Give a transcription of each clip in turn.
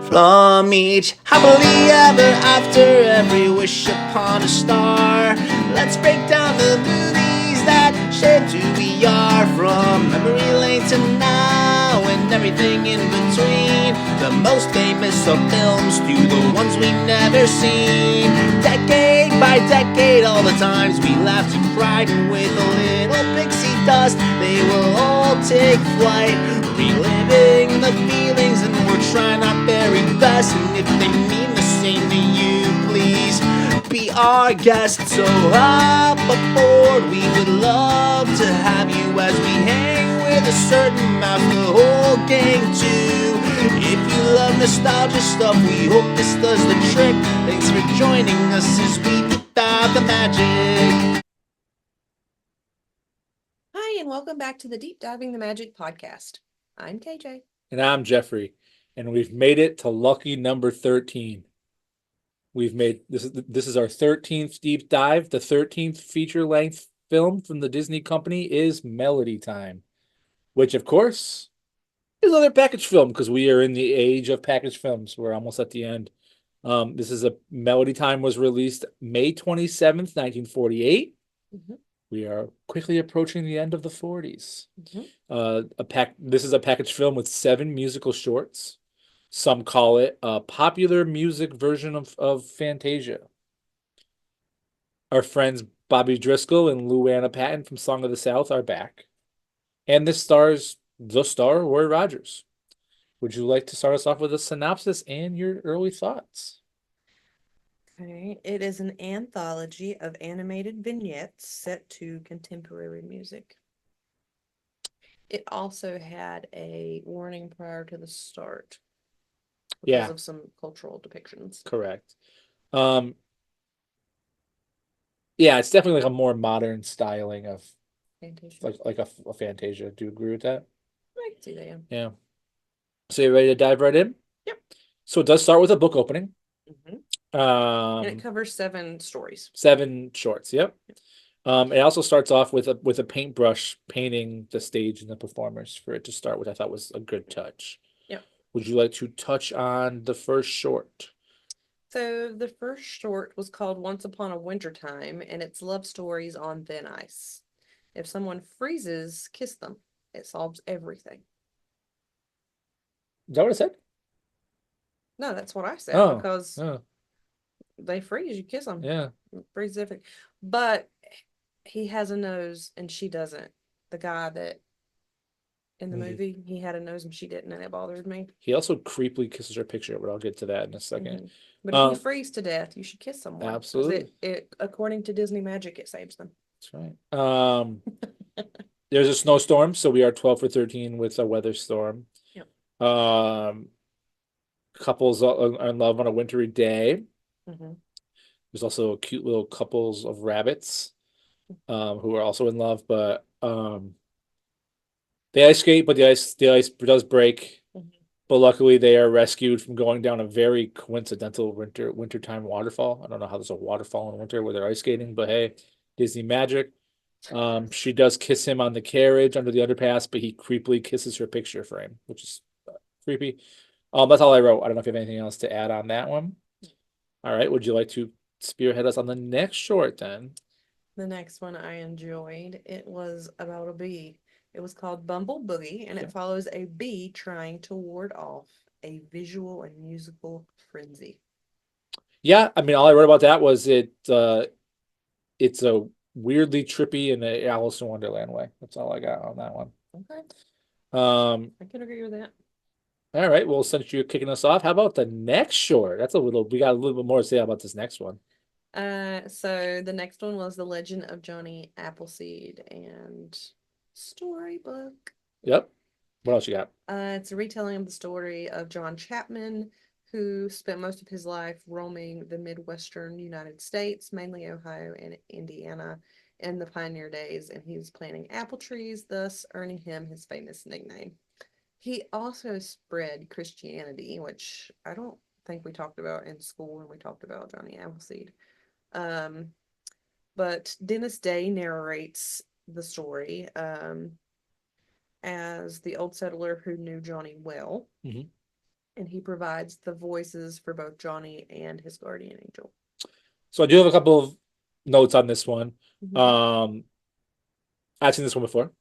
From each happily ever after, every wish upon a star. Let's break down the movies that shaped who we are. From memory lane to now and everything in between. The most famous of films to the ones we've never seen. Decade by decade, all the times we laughed and cried. And with a little pixie dust, they will all take flight. Reliving the feelings, and we're trying our very best. And if they mean the same to you, please be our guest. So hop aboard, we would love to have you as we hang with a certain mouth, the whole gang too. If you love nostalgia stuff, we hope this does the trick. Thanks for joining us as we dive the magic. Hi, and welcome back to the Deep Diving the Magic podcast. I'm KJ. And I'm Jeffrey, and we've made it to lucky number 13. We've made this is our 13th deep dive. The 13th feature-length film from the Disney company is Melody Time, which of course is another package film because we are in the age of package films. We're almost at the end. This is Melody Time was released May 27th, 1948. Mm-hmm. We are quickly approaching the end of the 40s. Mm-hmm. This is a package film with 7 musical shorts. Some call it a popular music version of Fantasia. Our friends Bobby Driscoll and Luana Patton from Song of the South are back. And this stars the star, Roy Rogers. Would you like to start us off with a synopsis and your early thoughts? Okay. It is an anthology of animated vignettes set to contemporary music. It also had a warning prior to the start because of some cultural depictions. Correct. Yeah, it's definitely like a more modern styling of Fantasia. like a Fantasia. Do you agree with that? I can see that, yeah. Yeah. So you ready to dive right in? Yep. So it does start with a book opening. Mm-hmm. And it covers 7 stories. 7 shorts. Yep. It also starts off with a paintbrush painting the stage and the performers for it to start, which I thought was a good touch. Yep. Would you like to touch on the first short? So the first short was called Once Upon a Wintertime, and it's love stories on thin ice. If someone freezes, kiss them. It solves everything. Is that what it said? No, that's what I said, Oh, because oh, they freeze, you kiss them. yeah. Freeze everything. But he has a nose and she doesn't. The guy that in the movie, he had a nose and she didn't, and it bothered me. He also creepily kisses her picture, but I'll get to that in a second. But if you freeze to death, you should kiss someone. Absolutely. It according to Disney magic, it saves them. That's right. There's a snowstorm, so we are 12 for 13 with a weather storm. Yep. Couples are in love on a wintry day. Mm-hmm. There's also cute little couples of rabbits who are also in love, but they ice skate, but the ice does break. Mm-hmm. But luckily they are rescued from going down a very coincidental wintertime waterfall. I don't know how there's a waterfall in winter where they're ice skating, but hey, Disney magic. She does kiss him on the carriage under the underpass, but he creepily kisses her picture frame, which is creepy. That's all I wrote. I don't know if you have anything else to add on that one. All right. Would you like to spearhead us on the next short then? The next one I enjoyed. It was about a bee. It was called Bumble Boogie, and it follows a bee trying to ward off a visual and musical frenzy. Yeah, I mean, all I wrote about that was it's a weirdly trippy in the Alice in Wonderland way. That's all I got on that one. Okay. I can agree with that. All right. Well, since you're kicking us off, how about the next short? We got a little bit more to say about this next one. So the next one was The Legend of Johnny Appleseed and Storybook. Yep. What else you got? It's a retelling of the story of John Chapman, who spent most of his life roaming the Midwestern United States, mainly Ohio and Indiana, in the pioneer days, and he was planting apple trees, thus earning him his famous nickname. He also spread Christianity, which I don't think we talked about in school when we talked about Johnny Appleseed. But Dennis Day narrates the story as the old settler who knew Johnny well. Mhm. And he provides the voices for both Johnny and his guardian angel. So I do have a couple of notes on this one. Mhm. I've seen this one before.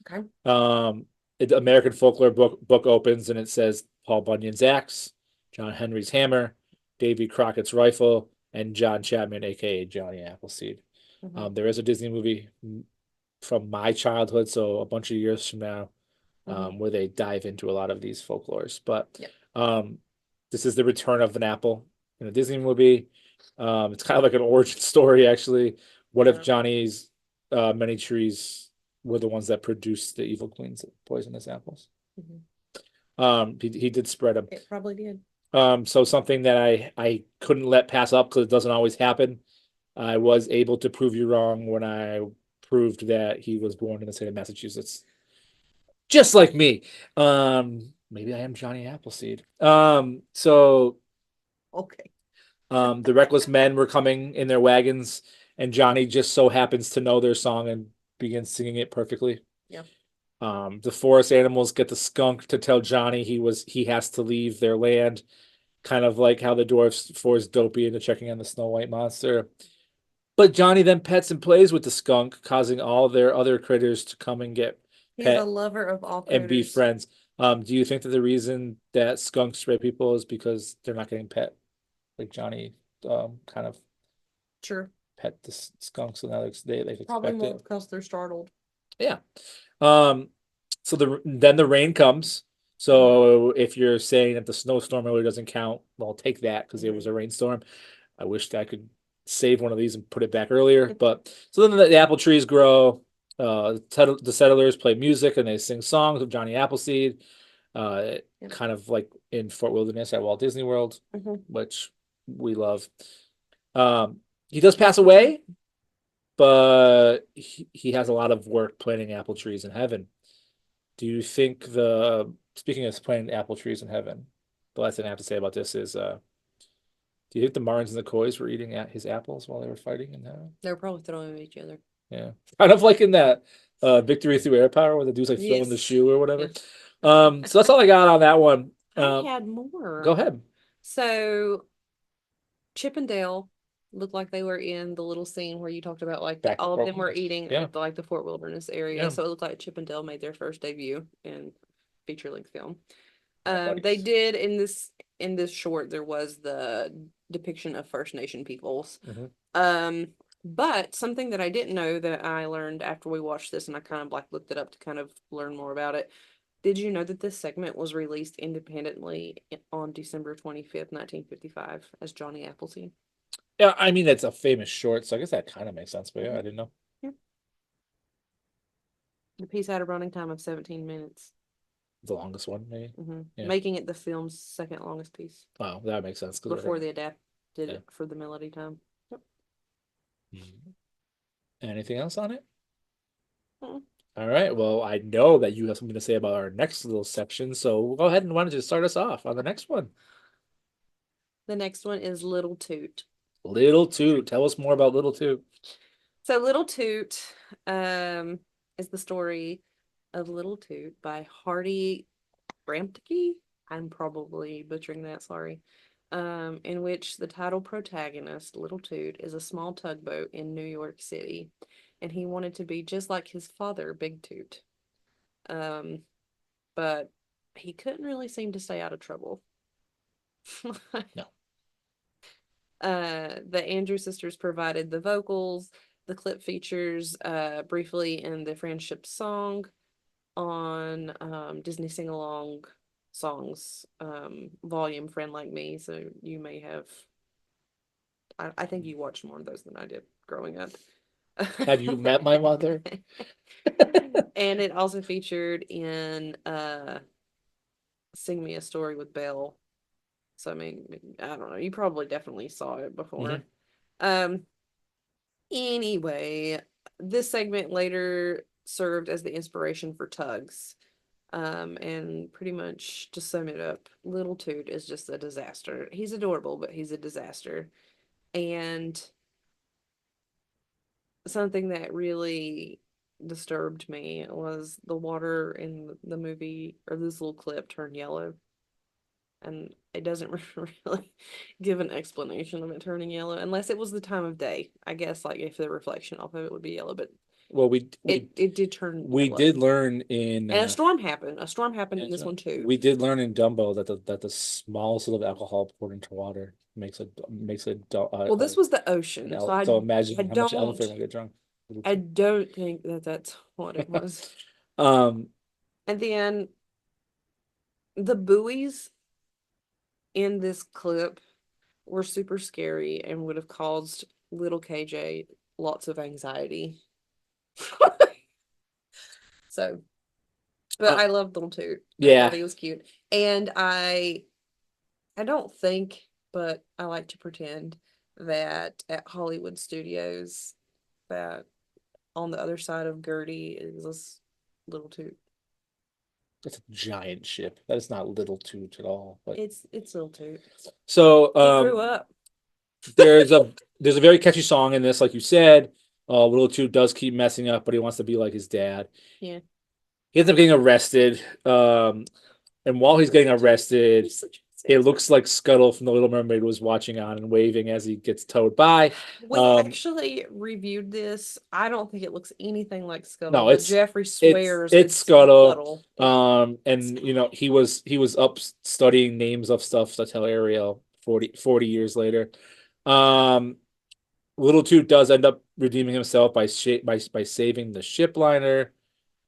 Okay. The American Folklore book opens and it says Paul Bunyan's axe, John Henry's hammer, Davy Crockett's rifle, and John Chapman, aka Johnny Appleseed. Mhm. There is a Disney movie from my childhood, so a bunch of years from now, Mhm. where they dive into a lot of these folklores. But Yep. this is the return of an apple in a Disney movie. It's kind of like an origin story, actually. What if Yeah. Johnny's many trees were the ones that produced the evil queen's poisonous apples? Mhm. He did spread them. It probably did. So something that I couldn't let pass up because it doesn't always happen. I was able to prove you wrong when I proved that he was born in the state of Massachusetts, just like me. Maybe I am Johnny Appleseed. So Okay. the reckless men were coming in their wagons, and Johnny just so happens to know their song and begins singing it perfectly. Yeah. The forest animals get the skunk to tell Johnny he has to leave their land, kind of like how the dwarfs force Dopey into checking on the Snow White monster. But Johnny then pets and plays with the skunk, causing all their other critters to come and get He's a pet lover of all and be critters. friends. Do you think that the reason that skunks spray people is because they're not getting pet? Like Johnny kind of Sure. pet the skunks and others they Probably expect more it. because they're startled. Yeah. So then the rain comes. So if you're saying that the snowstorm really doesn't count, well, take that because it was a rainstorm. I wished I could save one of these and put it back earlier. But so then the apple trees grow. The settlers play music and they sing songs of Johnny Appleseed. Yep. Kind of like in Fort Wilderness at Walt Disney World, Mhm. which we love. He does pass away, but he has a lot of work planting apple trees in heaven. Do you think speaking of planting apple trees in heaven, the last thing I have to say about this is do you think the Martins and the Coys were eating at his apples while they were fighting in heaven? They're probably throwing them at each other. Yeah. Kind of like in that Victory Through Air Power where the dude's like throwing the Yes. shoe or whatever. So that's all I got on that one. I had more. Go ahead. So Chip and Dale looked like they were in the little scene where you talked about like Back to all of Fort them were Wilderness. eating Yeah. at like the Fort Wilderness area. Yeah. So it looked like Chip and Dale made their first debut in feature length film. Yeah, They did in this short there was the depiction of First Nation peoples. Mhm. But something that I didn't know that I learned after we watched this and I kind of like looked it up to kind of learn more about it. Did you know that this segment was released independently on December 25th, 1955 as Johnny Appleseed? Yeah, I mean it's a famous short, so I guess that kind of makes sense, but yeah, I didn't know. Yeah. The piece had a running time of 17 minutes, The longest one, maybe. Yeah. making it the film's second longest piece Oh, that makes sense. before they adapted Yeah. it for the melody time. Yep. Mhm. Anything else on it? Mm. All right. Well, I know that you have something to say about our next little section, so we'll go ahead and why don't you start us off on the next one? The next one is Little Toot. Little Toot. Tell us more about Little Toot. So Little Toot is the story of Little Toot by Hardy Bramptke. I'm probably butchering that, sorry. In which the title protagonist, Little Toot, is a small tugboat in New York City, and he wanted to be just like his father, Big Toot. But he couldn't really seem to stay out of trouble. No. The Andrew sisters provided the vocals. The clip features briefly in the Friendship Song on Disney Sing Along Songs volume Friend Like Me. So you may have, I think you watched more of those than I did growing up. Have you met my mother? And it also featured in Sing Me a Story with Belle. So I mean, I don't know. You probably definitely saw it before. Anyway, this segment later served as the inspiration for Tugs. And pretty much to sum it up, Little Toot is just a disaster. He's adorable, but he's a disaster. And something that really disturbed me was the water in the movie or this little clip turned yellow. and it doesn't really give an explanation of it turning yellow, unless it was the time of day. I guess like if the reflection off of it would be yellow, but Well, it did turn we yellow. did learn in And a storm happened. A storm happened in yeah, this so one too. we did learn in Dumbo that the smallest little alcohol poured into water makes Well, this was the ocean, so so imagine I how much don't elephant will get drunk. I don't think that that's what it was. Um, And then the buoys in this clip were super scary and would have caused little KJ lots of anxiety. So, but I loved them too. I yeah. thought he was cute. And I don't think, but I like to pretend that at Hollywood Studios that on the other side of Gertie is this little Toot. It's a giant ship. That is not Little Toot at all. But It's little Toot. so He grew up. there's a very catchy song in this, like you said. Little Toot does keep messing up, but he wants to be like his dad. Yeah. He ends up getting arrested. And while he's getting arrested, He's such a it looks like Scuttle from The Little Mermaid was watching on and waving as he gets towed by. We actually reviewed this. I don't think it looks anything like Scuttle. No, but it's Jeffrey swears it's Scuttle. Scuttle. And you know, he was up studying names of stuff to tell Ariel 40 years later. Little Toot does end up redeeming himself by saving the ship liner,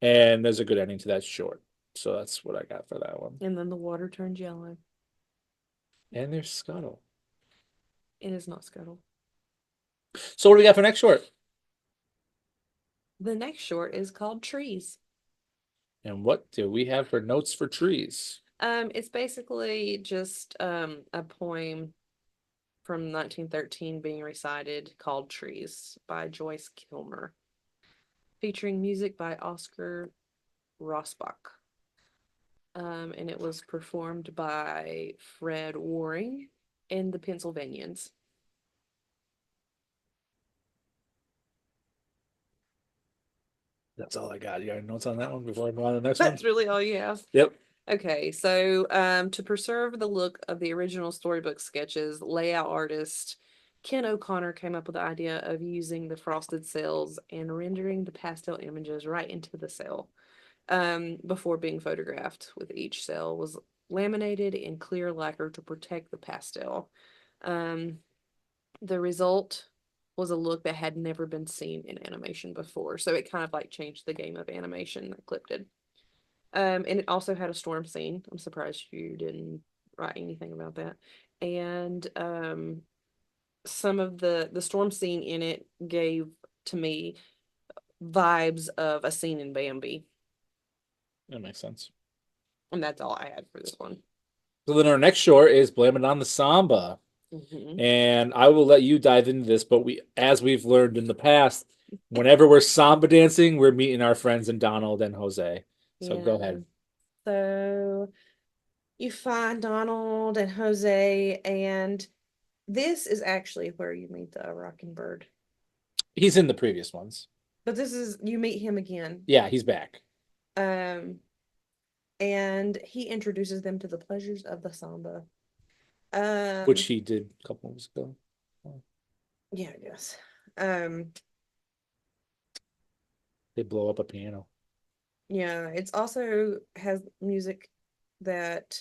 and there's a good ending to that short. So that's what I got for that one. And then the water turns yellow. And there's Scuttle. It is not Scuttle. So what do we got for next short? The next short is called Trees. And what do we have for notes for trees? It's basically just a poem from 1913 being recited called Trees by Joyce Kilmer, featuring music by Oscar Rosbach. And it was performed by Fred Waring and the Pennsylvanians. That's all I got. You got any notes on that one before I move on to the next one? That's really all you have? Yep. Okay, so to preserve the look of the original storybook sketches, layout artist Ken O'Connor came up with the idea of using the frosted cells and rendering the pastel images right into the cell before being photographed, with each cell was laminated in clear lacquer to protect the pastel. The result was a look that had never been seen in animation before, so it kind of like changed the game of animation that clip did. And it also had a storm scene. I'm surprised you didn't write anything about that. And some of the storm scene in it gave to me vibes of a scene in Bambi. That makes sense. And that's all I had for this one. So then our next short is Blame It on the Samba. Mm-hmm. And I will let you dive into this, but as we've learned in the past, whenever we're samba dancing, we're meeting our friends in Donald and Jose. So go ahead. So you find Donald and Jose, and this is actually where you meet the rocking bird. He's in the previous ones. But this is, you meet him again. Yeah, he's back. And he introduces them to the pleasures of the samba. Which he did a couple months ago. Yeah, I guess. They blow up a piano. Yeah, it's also has music that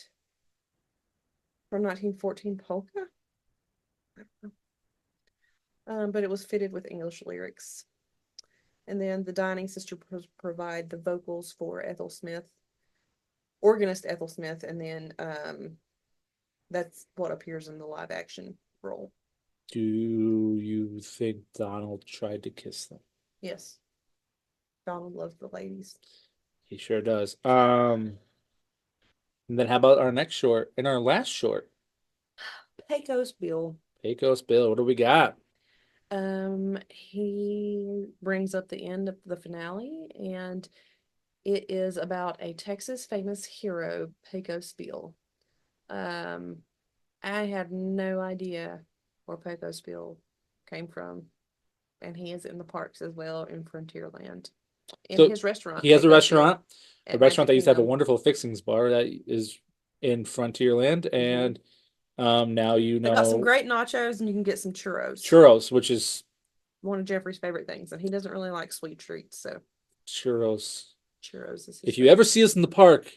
from 1914 polka. But it was fitted with English lyrics. And then the Dining Sister provide the vocals for Ethel Smith, organist Ethel Smith, and then that's what appears in the live action role. Do you think Donald tried to kiss them? Yes. Donald loves the ladies. He sure does. And then how about our next short and our last short? Pecos Bill. Pecos Bill, what do we got? He brings up the end of the finale, and it is about a Texas famous hero, Pecos Bill. I had no idea where Pecos Bill came from, and he is in the parks as well in Frontierland. In his restaurant. He has a Pecos restaurant. Bill, A restaurant that used to have a Kingdom. wonderful fixings bar that is in Frontierland, and now you They got some know great nachos, and you can get some churros. churros, which is One of Jeffrey's favorite things, and he doesn't really like sweet treats, so churros. churros is his If you favorite. ever see us in the park,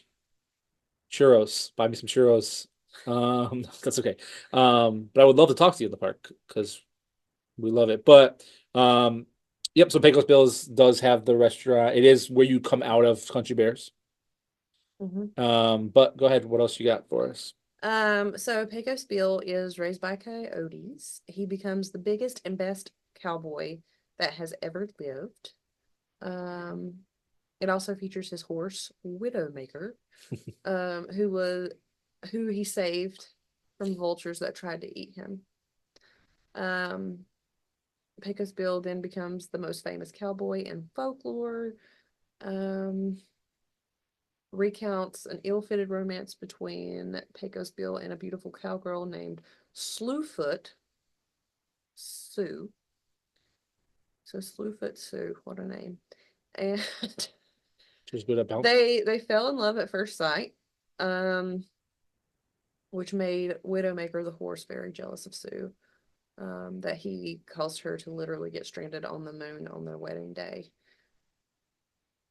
churros, buy me some churros. That's okay. But I would love to talk to you in the park because we love it. But yep. So Pecos Bill's does have the restaurant. It is where you come out of Country Bears. But go ahead. What else you got for us? So Pecos Bill is raised by coyotes. He becomes the biggest and best cowboy that has ever lived. It also features his horse, Widowmaker, who he saved from vultures that tried to eat him. Pecos Bill then becomes the most famous cowboy in folklore. Recounts an ill-fated romance between Pecos Bill and a beautiful cowgirl named Slewfoot Sue. So Slewfoot Sue, what a name. And She's good at bounce. they fell in love at first sight, which made Widowmaker the horse very jealous of Sue. That he caused her to literally get stranded on the moon on their wedding day.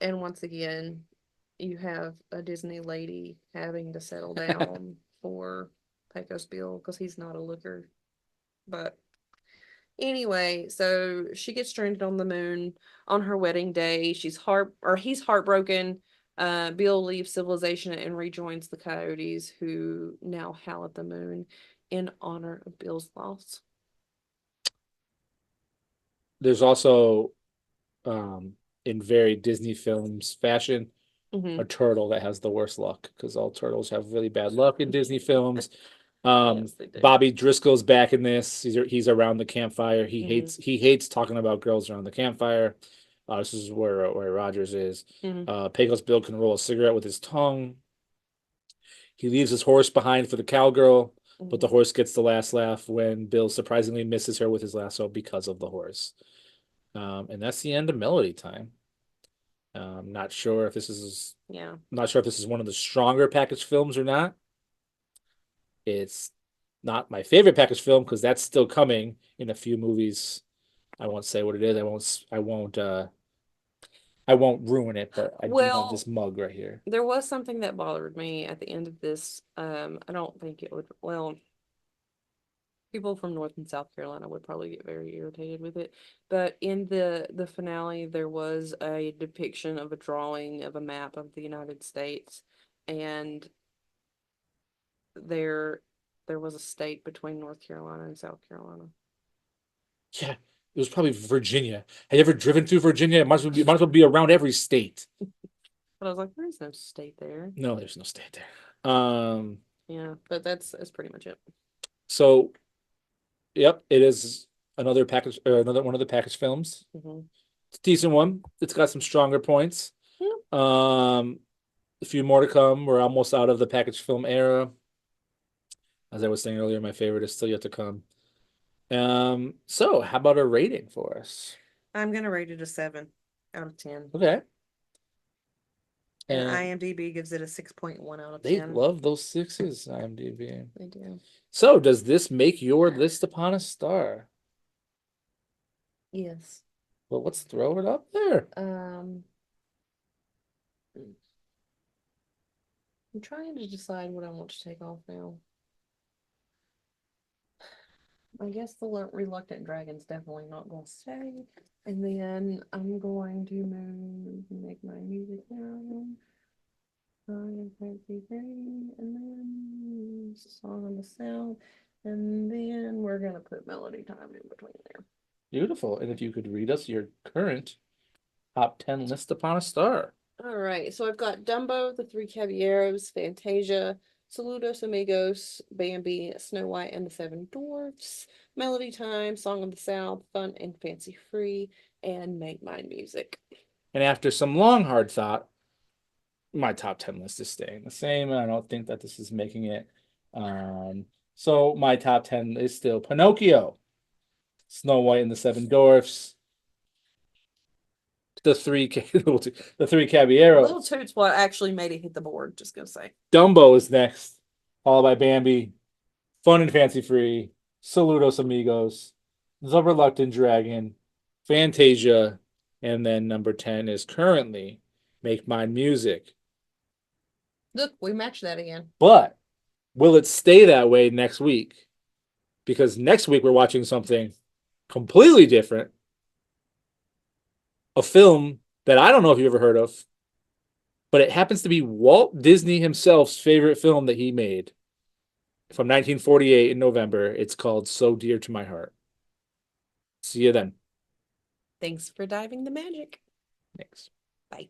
And once again, you have a Disney lady having to settle down for Pecos Bill because he's not a looker. But anyway, so she gets stranded on the moon on her wedding day. He's heartbroken. Bill leaves civilization and rejoins the coyotes, who now howl at the moon in honor of Bill's loss. There's also, in very Disney films fashion, a turtle that has the worst luck because all turtles have really bad luck in Disney films. Yes, they do. Bobby Driscoll's back in this. He's around the campfire. He hates talking about girls around the campfire. This is where Rogers is. Pecos Bill can roll a cigarette with his tongue. He leaves his horse behind for the cowgirl, but the horse gets the last laugh when Bill surprisingly misses her with his lasso because of the horse. And that's the end of Melody Time. Not sure if this is one of the stronger packaged films or not. It's not my favorite packaged film because that's still coming in a few movies. I won't say what it is. I won't ruin it, but I do have this mug right here. There was something that bothered me at the end of this. I don't think it would, people from North and South Carolina would probably get very irritated with it. But in the finale, there was a depiction of a drawing of a map of the United States, and there was a state between North Carolina and South Carolina. Yeah, it was probably Virginia. Have you ever driven through Virginia? It might as well be around every state. But I was like, there's no state there. No, there's no state there. Yeah, but that's pretty much it. So, yep, it is another package, or another one of the package films. It's a decent one. It's got some stronger points. A few more to come. We're almost out of the package film era. As I was saying earlier, my favorite is still yet to come. So how about a rating for us? I'm gonna rate it a 7 out of 10. Okay. And IMDb gives it a 6.1 out of 10. They love those 6s, IMDb. They do. So does this make your list upon a star? Yes. Well, let's throw it up there. I'm trying to decide what I want to take off now. I guess the Reluctant Dragon's definitely not going to stay. And then I'm going to make my music now. And then Song of the South. And then we're going to put Melody Time in between there. Beautiful. And if you could read us your current top 10 list upon a star. All right. So I've got Dumbo, The Three Caballeros, Fantasia, Saludos Amigos, Bambi, Snow White and the Seven Dwarfs, Melody Time, Song of the South, Fun and Fancy Free, and Make Mine Music. And after some long, hard thought, my top 10 list is staying the same. I don't think that this is making it. So my top 10 is still Pinocchio, Snow White and the Seven Dwarfs, the three Caballeros. Little Toots what actually made it hit the board, just gonna say. Dumbo is next. All by Bambi, Fun and Fancy Free, Saludos Amigos, The Reluctant Dragon, Fantasia, and then number 10 is currently Make Mine Music. Look, we matched that again. But will it stay that way next week? Because next week we're watching something completely different. A film that I don't know if you've ever heard of, but it happens to be Walt Disney himself's favorite film that he made from 1948 in November. It's called So Dear to My Heart. See you then. Thanks for diving the magic. Thanks. Bye.